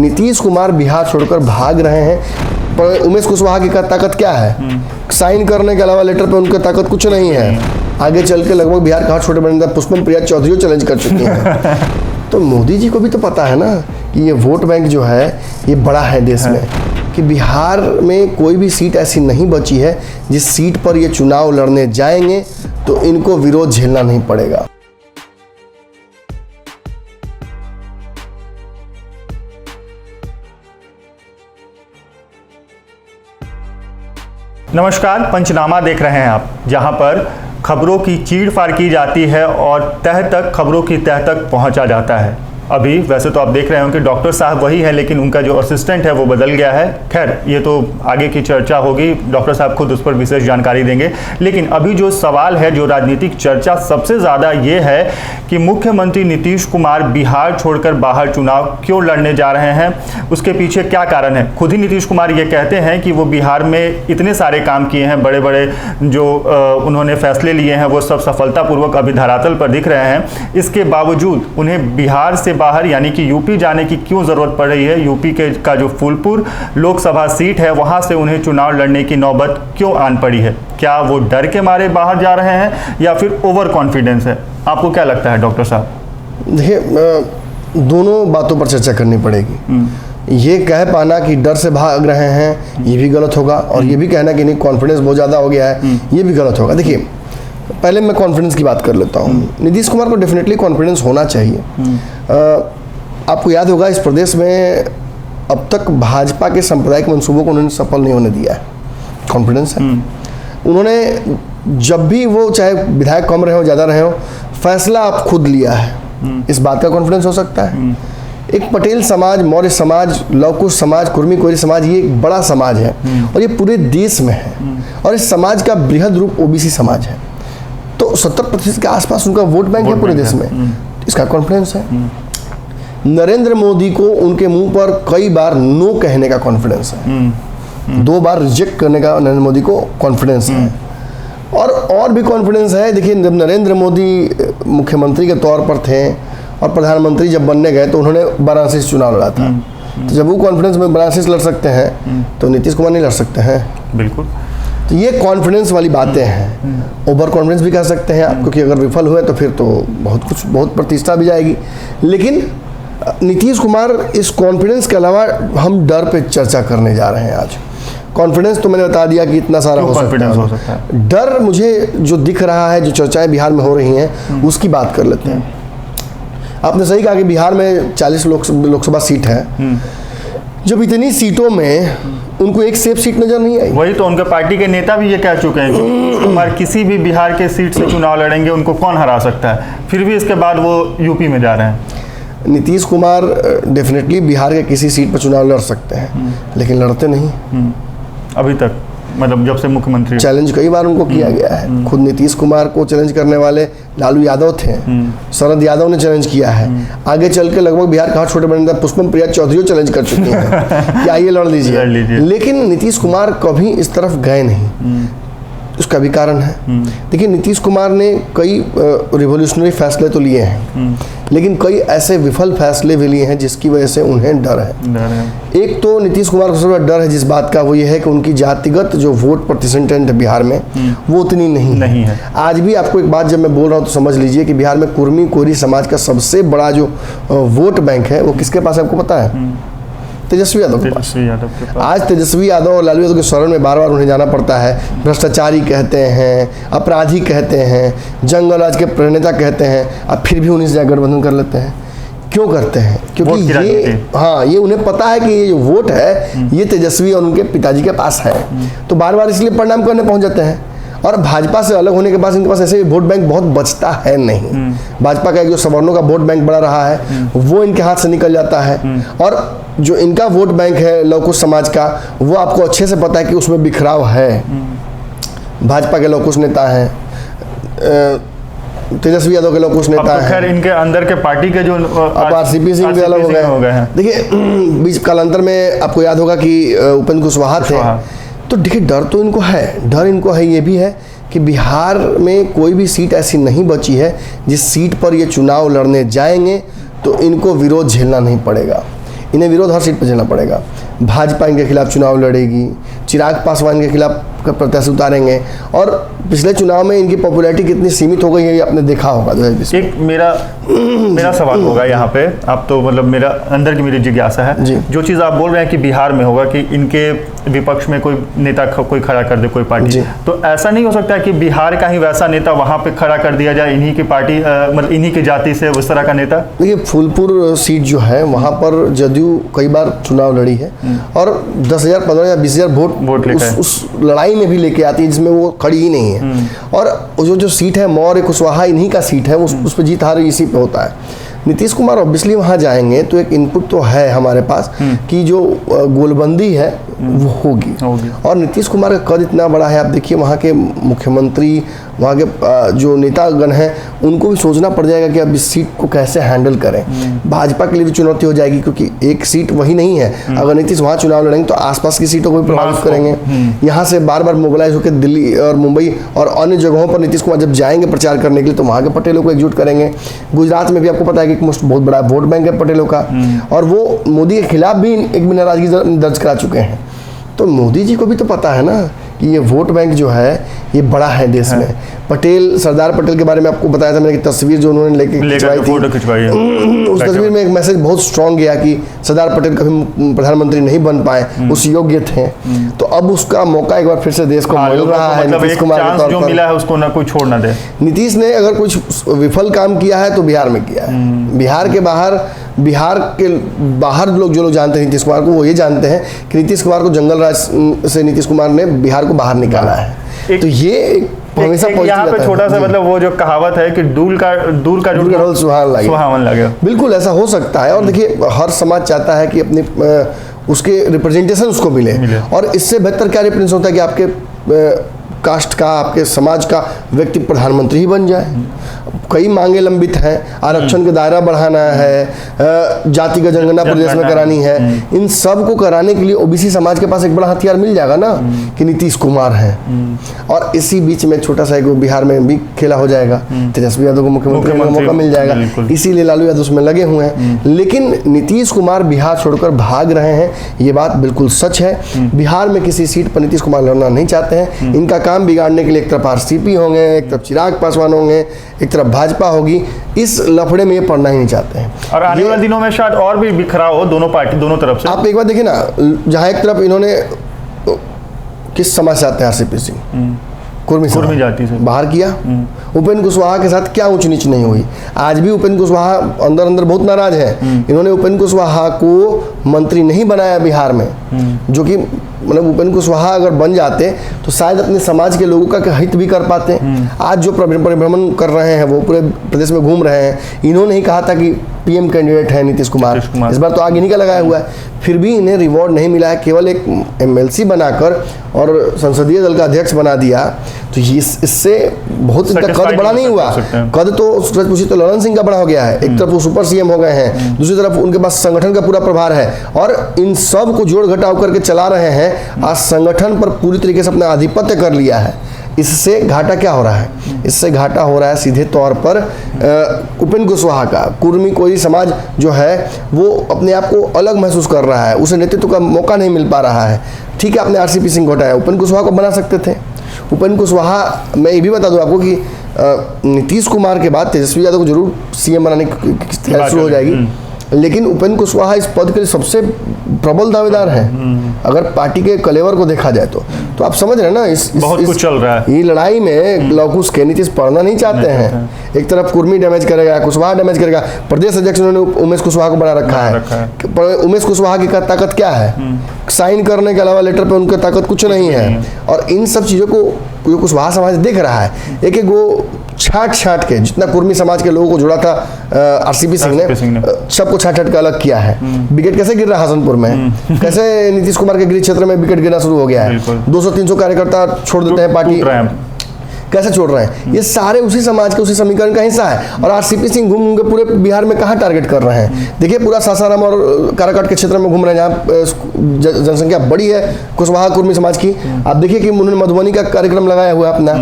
नीतीश कुमार बिहार छोड़कर भाग रहे हैं, पर उमेश कुशवाहा की ताकत क्या है? साइन करने के अलावा लेटर पे उनकी ताकत कुछ नहीं है। आगे चल के लगभग बिहार का छोटे बड़े पुष्पम प्रिया चौधरी चैलेंज कर चुकी हैं। तो मोदी जी को भी तो पता है ना कि ये वोट बैंक जो है ये बड़ा है देश में, कि बिहार में कोई भी सीट ऐसी नहीं बची है जिस सीट पर ये चुनाव लड़ने जाएंगे तो इनको विरोध झेलना नहीं पड़ेगा। नमस्कार, पंचनामा देख रहे हैं आप, जहां पर खबरों की चीड़-फाड़ की जाती है और तह तक खबरों की तह तक पहुंचा जाता है। अभी वैसे तो आप देख रहे हो कि डॉक्टर साहब वही है, लेकिन उनका जो असिस्टेंट है वो बदल गया है। खैर, ये तो आगे की चर्चा होगी, डॉक्टर साहब खुद उस पर विशेष जानकारी देंगे। लेकिन अभी जो सवाल है, जो राजनीतिक चर्चा सबसे ज़्यादा ये है कि मुख्यमंत्री नीतीश कुमार बिहार छोड़कर बाहर चुनाव क्यों लड़ने जा रहे हैं, उसके पीछे क्या कारण है। खुद ही नीतीश कुमार ये कहते हैं कि वो बिहार में इतने सारे काम किए हैं, बड़े बड़े जो उन्होंने फैसले लिए हैं वो सब सफलतापूर्वक अभी धरातल पर दिख रहे हैं। इसके बावजूद उन्हें बिहार से बाहर यानी कि यूपी जाने की क्यों जरूरत पड़ रही है? यूपी का जो फूलपुर लोकसभा सीट है वहां से उन्हें चुनाव लड़ने की नौबत क्यों आन पड़ी है? क्या वो डर के मारे बाहर जा रहे हैं या फिर ओवर कॉन्फिडेंस है? आपको क्या लगता है डॉक्टर साहब? देखिए, दोनों बातों पर चर्चा करनी पड़ेगी। ये कह पाना कि डर से भाग रहे हैं ये भी गलत होगा, और ये भी कहना कि नहीं कॉन्फिडेंस बहुत ज़्यादा हो गया है ये भी गलत होगा। देखिए, पहले मैं कॉन्फिडेंस की बात कर लेता हूँ। नीतीश कुमार को डेफिनेटली कॉन्फिडेंस होना चाहिए। आपको याद होगा इस प्रदेश में अब तक भाजपा के सांप्रदायिक मंसूबों को उन्होंने सफल नहीं होने दिया है। कॉन्फिडेंस है। उन्होंने जब भी वो चाहे विधायक कम रहे हो ज़्यादा रहे हो, फैसला आप खुद लिया है, इस बात का कॉन्फिडेंस हो सकता है। एक पटेल समाज, मौर्य समाज, लवकुश समाज, कुर्मी कोयरी समाज, ये एक बड़ा समाज है और ये पूरे देश में है, और इस समाज का बृहद रूप ओबीसी समाज है। तो 70% के आसपास उनका वोट बैंक है पूरे देश में, इसका कॉन्फिडेंस है। नरेंद्र मोदी को उनके मुंह पर कई बार नो कहने का कॉन्फिडेंस है, 2 बार रिजेक्ट करने का नरेंद्र मोदी को कॉन्फिडेंस है, और भी कॉन्फिडेंस है। देखिए, जब नरेंद्र मोदी मुख्यमंत्री के तौर पर थे और प्रधानमंत्री जब बनने गए तो उन्होंने वाराणसी से चुनाव लड़ा था। तो जब वो कॉन्फिडेंस में वाराणसी से लड़ सकते हैं तो नीतीश कुमार नहीं लड़ सकते हैं। बिल्कुल। तो ये कॉन्फिडेंस वाली बातें हैं। ओवर कॉन्फिडेंस भी कह सकते हैं आप, क्योंकि अगर विफल हुए तो फिर तो बहुत प्रतिष्ठा भी जाएगी। लेकिन नीतीश कुमार इस कॉन्फिडेंस के अलावा हम डर पे चर्चा करने जा रहे हैं आज। कॉन्फिडेंस तो मैंने बता दिया कि इतना सारा हो सकता है। डर मुझे जो दिख रहा है, जो चर्चाएं बिहार में हो रही हैं, उसकी बात कर लेते हैं। आपने सही कहा कि बिहार में 40 लोकसभा सीट है। जब इतनी सीटों में उनको एक सेफ सीट नजर नहीं आई। वही तो उनके पार्टी के नेता भी ये कह चुके हैं कि नीतीश कुमार किसी भी बिहार के सीट से चुनाव लड़ेंगे, उनको कौन हरा सकता है। फिर भी इसके बाद वो यूपी में जा रहे हैं। नीतीश कुमार डेफिनेटली बिहार के किसी सीट पर चुनाव लड़ सकते हैं, लेकिन लड़ते नहीं अभी तक, मतलब जब से मुख्यमंत्री। चैलेंज कई बार उनको किया गया है। खुद नीतीश कुमार को चैलेंज करने वाले लालू यादव थे, शरद यादव ने चैलेंज किया है। आगे चल के लगभग बिहार का छोटे बड़े पुष्पम प्रिया चौधरी चैलेंज कर चुकी हैं कि आइए लड़ लीजिए। लेकिन नीतीश कुमार कभी इस तरफ गए नहीं। उसका भी कारण है। देखिए, नीतीश कुमार ने कई रिवोल्यूशनरी फैसले तो लिए हैं, लेकिन कई ऐसे विफल फैसले भी लिए हैं जिसकी वजह से उन्हें डर है। एक तो नीतीश कुमार को सबसे बड़ा डर है जिस बात का, वो ये है कि उनकी जातिगत जो वोट प्रतिशत है बिहार में वो उतनी नहीं है। आज भी आपको एक बात जब मैं बोल रहा हूँ तो समझ लीजिए कि बिहार में कुर्मी कोयरी समाज का सबसे बड़ा जो वोट बैंक है वो किसके पास है आपको पता है? तेजस्वी यादव के पास। आज तेजस्वी यादव और लालू यादव के शरण में बार बार उन्हें जाना पड़ता है। भ्रष्टाचारी कहते हैं, अपराधी कहते हैं, जंगल राज के प्रणेता कहते हैं, अब फिर भी उन्हीं से गठबंधन कर लेते हैं। क्यों करते हैं? क्योंकि ये उन्हें पता है कि ये जो वोट है ये तेजस्वी और उनके पिताजी के पास है, तो बार बार इसलिए परिणाम करने पहुंच जाते हैं। और भाजपा से अलग होने के बाद इनके पास ऐसे वोट बैंक बहुत बचता है नहीं। भाजपा का जो सवर्णों का वोट बैंक बड़ा रहा है वो इनके हाथ से निकल जाता है, और जो इनका वोट बैंक है लवकुश समाज का, वो आपको अच्छे से पता है कि उसमें बिखराव है। भाजपा के लवकुश नेता हैं, तेजस्वी यादव के लवकुश नेता हैं। खैर, इनके अंदर के पार्टी के जो आरसीपी सिंह अलग हो गए हैं। देखिए, बीच कालांतर में आपको याद होगा कि उपेंद्र कुशवाहा थे। तो देखिए, डर तो इनको है, ये भी है कि बिहार में कोई भी सीट ऐसी नहीं बची है जिस सीट पर ये चुनाव लड़ने जाएंगे तो इनको विरोध झेलना नहीं पड़ेगा। इन्हें विरोध हर सीट पर झेलना पड़ेगा। भाजपा इनके खिलाफ चुनाव लड़ेगी, चिराग पासवान के खिलाफ प्रत्याशी उतारेंगे, और पिछले चुनाव में इनकी पॉपुलैरिटी कितनी सीमित हो गई है ये आपने देखा होगा। एक मेरा सवाल होगा यहाँ पे, आप तो मतलब मेरा अंदर की मेरी जिज्ञासा है, जो चीज़ आप बोल रहे हैं कि बिहार में होगा कि इनके विपक्ष में कोई नेता कोई खड़ा कर दे, कोई पार्टी, तो ऐसा नहीं हो सकता कि बिहार का ही वैसा नेता वहाँ पे खड़ा कर दिया जाए, इन्हीं की पार्टी मतलब इन्हीं की जाति से उस तरह का नेता? देखिए फूलपुर सीट जो है वहाँ पर जदयू कई बार चुनाव लड़ी है और 10,000, 15,000, 20,000 वोट उस लड़ाई में भी लेके आती है जिसमें वो खड़ी ही नहीं है। और जो सीट है मौर्य कुशवाहा इन्हीं का सीट है, उस पर जीत हार इसी पे होता है। नीतीश कुमार ऑब्वियसली वहाँ जाएंगे तो एक इनपुट तो है हमारे पास कि जो गोलबंदी है वो होगी। और नीतीश कुमार का कद इतना बड़ा है, आप देखिए वहाँ के मुख्यमंत्री, वहाँ के जो नेतागण हैं उनको भी सोचना पड़ जाएगा कि अब इस सीट को कैसे हैंडल करें। भाजपा के लिए भी चुनौती हो जाएगी क्योंकि एक सीट वही नहीं है, अगर नीतीश वहाँ चुनाव लड़ेंगे तो आसपास की सीटों को भी प्रभावित करेंगे। यहाँ से बार बार मोबिलाइज होकर दिल्ली और मुंबई और अन्य जगहों पर नीतीश कुमार जब जाएंगे प्रचार करने के लिए तो वहाँ के पटेलों को एकजुट करेंगे। गुजरात में भी आपको पता है कि बहुत बड़ा वोट बैंक है पटेलों का, और वो मोदी के खिलाफ भी एक नाराजगी दर्ज करा चुके हैं। तो मोदी जी को भी तो पता है ना कि ये वोट बैंक जो है ये बड़ा है देश में। पटेल, सरदार पटेल के बारे में आपको बताया था मैंने कि तस्वीर जो उन्होंने लेके खिंचवाई थी, उस तस्वीर में एक मैसेज बहुत स्ट्रांग गया कि सरदार पटेल कभी प्रधानमंत्री नहीं बन पाए, उस योग्य थे। तो अब उसका मौका एक बार फिर से देश को मिल रहा है। नीतीश कुमार के तौर पर मिला है, उसको ना कोई छोड़ ना दे। नीतीश ने अगर कुछ विफल काम किया है तो बिहार में किया है। बिहार के बाहर जो लोग जानते हैं नीतीश कुमार को, वो ये जानते हैं कि नीतीश कुमार को जंगल राज से नीतीश कुमार ने बिहार को बाहर निकाला है। तो ये हमेशा यहाँ पे छोटा सा मतलब वो जो कहावत है कि दूर का ढोल सुहावन लगे, बिल्कुल ऐसा हो सकता है। और देखिए हर समाज चाहता है कि अपने उसके रिप्रेजेंटेशन उसको मिले, और इससे बेहतर क्या रिप्रेजेंटेशन होता है कि आपके कास्ट का, आपके समाज का व्यक्ति प्रधानमंत्री ही बन जाए। कई मांगे लंबित हैं, आरक्षण का दायरा बढ़ाना है, जातिगत जनगणना प्रदेश में करानी है, इन सब को कराने के लिए ओबीसी समाज के पास एक बड़ा हथियार मिल जाएगा ना कि नीतीश कुमार है। और इसी बीच में छोटा सा एक बिहार में भी खेला हो जाएगा, तेजस्वी यादव को मुख्यमंत्री का मौका मिल जाएगा, इसीलिए लालू यादव उसमें लगे हुए हैं। लेकिन नीतीश कुमार बिहार छोड़कर भाग रहे हैं, ये बात बिल्कुल सच है। बिहार में किसी सीट पर नीतीश कुमार लड़ना नहीं चाहते हैं। इनका काम बिगाड़ने के लिए एक तरफ आरसीपी होंगे, एक तरफ चिराग पासवान होंगे, एक तरफ भाजपा होगी। इस लफड़े में ये पड़ना ही नहीं चाहते हैं। और आने वाले दिनों में शायद और भी बिखराव हो दोनों पार्टी, दोनों तरफ से। आप एक बार देखिए ना, जहाँ एक तरफ इन्होंने किस समाज से आते हैं आरसीपी सिंह, कुर्मी जाति से बाहर किया। उपेंद्र कुशवाहा के साथ क्या ऊंच नीच नहीं हुई। आज भी उपेंद्र कुशवाहा अंदर अंदर बहुत नाराज है। इन्होंने उपेंद्र कुशवाहा को मंत्री नहीं बनाया बिहार में, जो कि मतलब उपेंद्र कुशवाहा अगर बन जाते तो शायद अपने समाज के लोगों का हित भी कर पाते। आज जो परिभ्रमण कर रहे हैं, वो पूरे प्रदेश में घूम रहे हैं, इन्होंने ही कहा था कि पीएम कैंडिडेट है नीतीश कुमार। इस बार तो आगे नहीं का लगाया हुआ है, फिर भी इन्हें रिवॉर्ड नहीं मिला है। केवल एक एमएलसी बनाकर और संसदीय दल का अध्यक्ष बना दिया, तो इससे बहुत इनका कद बड़ा नहीं हुआ। कद तो सच पूछिए तो ललन सिंह का बड़ा हो गया है। एक तरफ वो सुपर सीएम हो गए हैं, दूसरी तरफ उनके पास संगठन का पूरा प्रभार है, और इन सब को जोड़ घटाव करके चला रहे हैं। आज संगठन पर पूरी तरीके से अपना आधिपत्य कर लिया है। इससे घाटा क्या हो रहा है? इससे घाटा हो रहा है सीधे तौर पर उपेंद्र कुशवाहा का। कुर्मी कोई समाज जो है वो अपने आप को अलग महसूस कर रहा है, उसे नेतृत्व का मौका नहीं मिल पा रहा है। ठीक है, आपने आरसीपी सिंह को हटाया, उपेंद्र कुशवाहा को बना सकते थे। उपेंद्र कुशवाहा, मैं ये भी बता दूं आपको कि नीतीश कुमार के बाद तेजस्वी यादव को जरूर सीएम बनाने की तैयारी शुरू हो जाएगी, लेकिन उपेंद्र कुशवाहा इस पद के लिए सबसे प्रबल दावेदार है। अगर पार्टी के कलेवर को देखा जाए तो आप समझ रहे हैं ना, बहुत कुछ चल रहा है। ये लड़ाई में लौकुश के नीतीश पढ़ना नहीं चाहते हैं। एक तरफ कुर्मी डैमेज करेगा, कुशवाहा डैमेज करेगा। प्रदेश अध्यक्ष उन्होंने उमेश कुशवाहा को बना रखा है। उमेश कुशवाहा की ताकत क्या है? साइन करने के अलावा लेटर पे उनकी ताकत कुछ नहीं है। और इन सब चीज़ों को जो कुशवाहा समाज देख रहा है, एक एक वो छाट के जितना कुर्मी समाज के लोगों को जोड़ा था आरसीपी सिंह ने सबको छाट के अलग किया है। विकेट कैसे गिर रहा है हसनपुर में, कैसे नीतीश कुमार के गृह क्षेत्र में विकेट गिरना शुरू हो गया है। 200-300 कार्यकर्ता छोड़ देते हैं पार्टी, कैसे छोड़ रहे हैं? ये सारे उसी समाज के, उसी समीकरण का हिस्सा है। और आरसीपी सिंह घूम के पूरे बिहार में कहाँ टारगेट कर रहे हैं? देखिए पूरा सासाराम और काराकाट के क्षेत्र में घूम रहे हैं, जहाँ जनसंख्या बड़ी है कुशवाहा कुर्मी समाज की। आप देखिए कि उन्होंने मधुबनी का कार्यक्रम लगाया हुआ है अपना,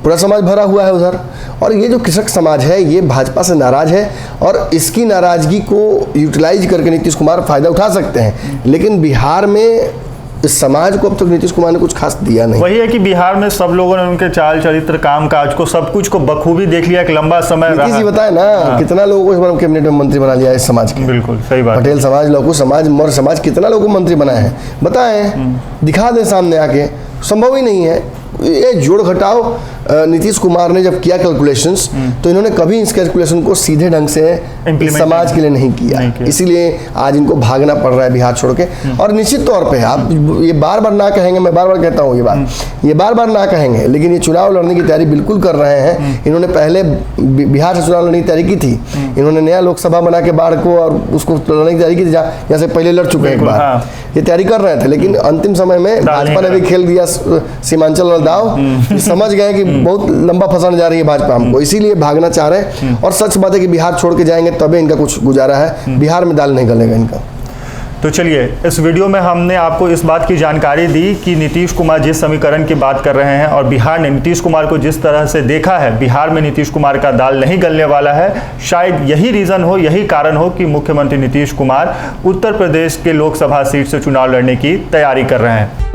पूरा समाज भरा हुआ है उधर। और ये जो कृषक समाज है ये भाजपा से नाराज है और इसकी नाराजगी को यूटिलाइज करके नीतीश कुमार फायदा उठा सकते हैं, लेकिन बिहार में इस समाज को अब तक नीतीश कुमार ने कुछ खास दिया नहीं। वही है कि बिहार में सब लोगों ने उनके चाल चरित्र, काम काज को, सब कुछ को बखूबी देख लिया, एक लंबा समय रहा। नीतीश जी बताए ना कितना लोगों को इस बार कैबिनेट में मंत्री बना लिया इस समाज के। बिल्कुल सही बात। पटेल समाज, लघु समाज, मौर्य समाज, कितना लोगों को मंत्री बनाए हैं बताएं, दिखा दें सामने आके। संभव ही नहीं है। ये जोड़ घटाओ नीतीश कुमार ने जब किया कैलकुलेशंस, तो इन्होंने कभी इस कैलकुलेशन को सीधे ढंग से इस समाज के लिए नहीं किया। इसीलिए आज इनको भागना पड़ रहा है बिहार छोड़ के। और निश्चित तौर पे आप ये बार बार ना कहेंगे, मैं बार बार कहता हूँ ये बार बार ना कहेंगे, लेकिन ये चुनाव लड़ने की तैयारी बिल्कुल कर रहे हैं। इन्होंने पहले बिहार से चुनाव लड़ने की तैयारी की थी। इन्होंने नया लोकसभा बना के बाढ़ को और उसको लड़ने की तैयारी की थी, जहाँ से पहले लड़ चुके हैं एक बार। ये तैयारी कर रहे थे, लेकिन अंतिम समय में भाजपा ने भी खेल दिया सीमांचल वाला दाव। समझ गए कि बहुत लंबा फंसाने जा रही है भाजपा हमको, इसीलिए भागना चाह रहे हैं। और सच बात है कि बिहार छोड़ के जाएंगे तबे इनका कुछ गुजारा है, बिहार में दाल नहीं गलेगा इनका। तो चलिए, इस वीडियो में हमने आपको इस बात की जानकारी दी कि नीतीश कुमार जिस समीकरण की बात कर रहे हैं और बिहार ने नीतीश कुमार को जिस तरह से देखा है, बिहार में नीतीश कुमार का दाल नहीं गलने वाला है। शायद यही रीज़न हो, यही कारण हो कि मुख्यमंत्री नीतीश कुमार उत्तर प्रदेश के लोकसभा सीट से चुनाव लड़ने की तैयारी कर रहे हैं।